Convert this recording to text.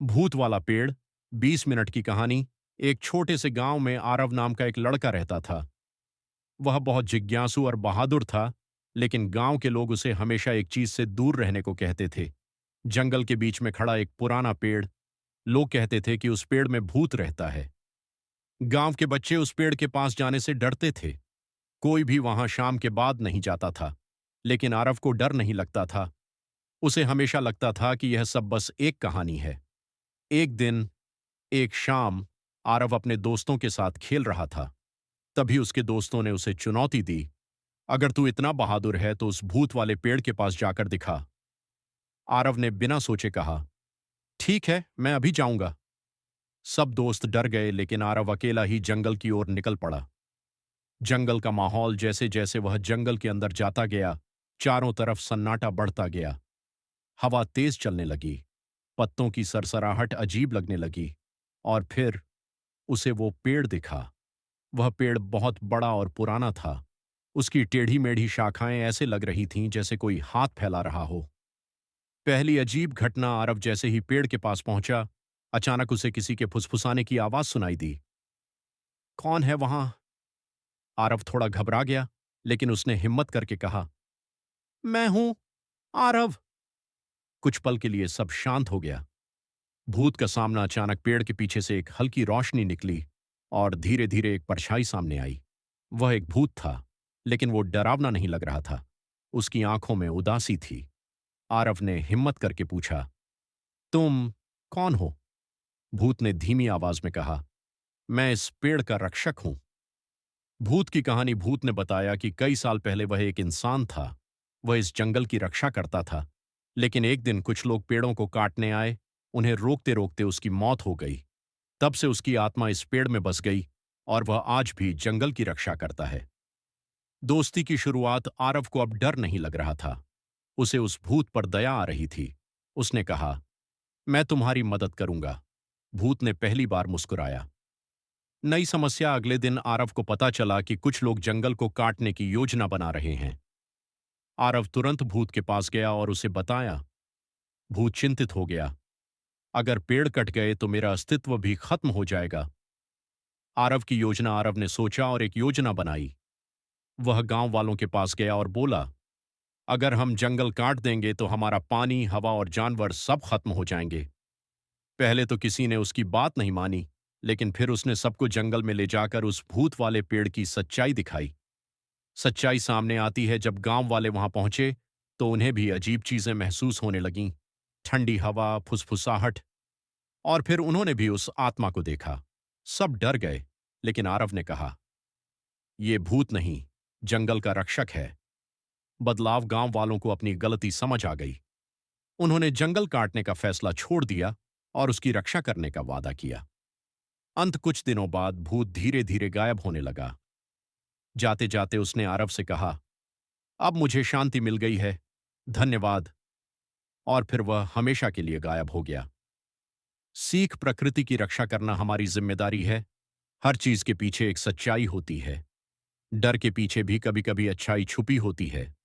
भूत वाला पेड़ 20 मिनट की कहानी। एक छोटे से गांव में आरव नाम का एक लड़का रहता था। वह बहुत जिज्ञासु और बहादुर था, लेकिन गांव के लोग उसे हमेशा एक चीज से दूर रहने को कहते थे। जंगल के बीच में खड़ा एक पुराना पेड़। लोग कहते थे कि उस पेड़ में भूत रहता है। गांव के बच्चे उस पेड़ के पास जाने से डरते थे। कोई भी वहां शाम के बाद नहीं जाता था। लेकिन आरव को डर नहीं लगता था। उसे हमेशा लगता था कि यह सब बस एक कहानी है। एक दिन, एक शाम, आरव अपने दोस्तों के साथ खेल रहा था। तभी उसके दोस्तों ने उसे चुनौती दी। अगर तू इतना बहादुर है तो उस भूत वाले पेड़ के पास जाकर दिखा। आरव ने बिना सोचे कहा, ठीक है, मैं अभी जाऊंगा। सब दोस्त डर गए, लेकिन आरव अकेला ही जंगल की ओर निकल पड़ा। जंगल का माहौल, जैसे जैसे वह जंगल के अंदर जाता गया, चारों तरफ सन्नाटा बढ़ता गया। हवा तेज चलने लगी। पत्तों की सरसराहट अजीब लगने लगी। और फिर उसे वो पेड़ दिखा। वह पेड़ बहुत बड़ा और पुराना था। उसकी टेढ़ी मेढ़ी शाखाएं ऐसे लग रही थीं जैसे कोई हाथ फैला रहा हो। पहली अजीब घटना, आरव जैसे ही पेड़ के पास पहुंचा, अचानक उसे किसी के फुसफुसाने की आवाज सुनाई दी। कौन है वहां? आरव थोड़ा घबरा गया, लेकिन उसने हिम्मत करके कहा, मैं हूं, आरव। कुछ पल के लिए सब शांत हो गया। भूत का सामना अचानक पेड़ के पीछे से एक हल्की रोशनी निकली और धीरे धीरे एक परछाई सामने आई। वह एक भूत था, लेकिन वो डरावना नहीं लग रहा था। उसकी आंखों में उदासी थी। आरव ने हिम्मत करके पूछा, तुम कौन हो? भूत ने धीमी आवाज में कहा, मैं इस पेड़ का रक्षक हूं। भूत की कहानी। भूत ने बताया कि कई साल पहले वह एक इंसान था। वह इस जंगल की रक्षा करता था। लेकिन एक दिन कुछ लोग पेड़ों को काटने आए। उन्हें रोकते रोकते उसकी मौत हो गई। तब से उसकी आत्मा इस पेड़ में बस गई और वह आज भी जंगल की रक्षा करता है। दोस्ती की शुरुआत। आरव को अब डर नहीं लग रहा था। उसे उस भूत पर दया आ रही थी। उसने कहा, मैं तुम्हारी मदद करूंगा। भूत ने पहली बार मुस्कुराया। नई समस्या। अगले दिन आरव को पता चला कि कुछ लोग जंगल को काटने की योजना बना रहे हैं। आरव तुरंत भूत के पास गया और उसे बताया। भूत चिंतित हो गया। अगर पेड़ कट गए तो मेरा अस्तित्व भी खत्म हो जाएगा। आरव की योजना। आरव ने सोचा और एक योजना बनाई। वह गांव वालों के पास गया और बोला, अगर हम जंगल काट देंगे तो हमारा पानी, हवा और जानवर सब खत्म हो जाएंगे। पहले तो किसी ने उसकी बात नहीं मानी, लेकिन फिर उसने सबको जंगल में ले जाकर उस भूत वाले पेड़ की सच्चाई दिखाई। सच्चाई सामने आती है जब गांव वाले वहां पहुंचे तो उन्हें भी अजीब चीजें महसूस होने लगीं। ठंडी हवा, फुसफुसाहट। और फिर उन्होंने भी उस आत्मा को देखा। सब डर गए, लेकिन आरव ने कहा, ये भूत नहीं, जंगल का रक्षक है। बदलाव। गांव वालों को अपनी गलती समझ आ गई। उन्होंने जंगल काटने का फैसला छोड़ दिया और उसकी रक्षा करने का वादा किया। अंत। कुछ दिनों बाद भूत धीरे धीरे गायब होने लगा। जाते जाते उसने आरव से कहा, अब मुझे शांति मिल गई है, धन्यवाद। और फिर वह हमेशा के लिए गायब हो गया। सीख। प्रकृति की रक्षा करना हमारी जिम्मेदारी है। हर चीज के पीछे एक सच्चाई होती है। डर के पीछे भी कभी कभी अच्छाई छुपी होती है।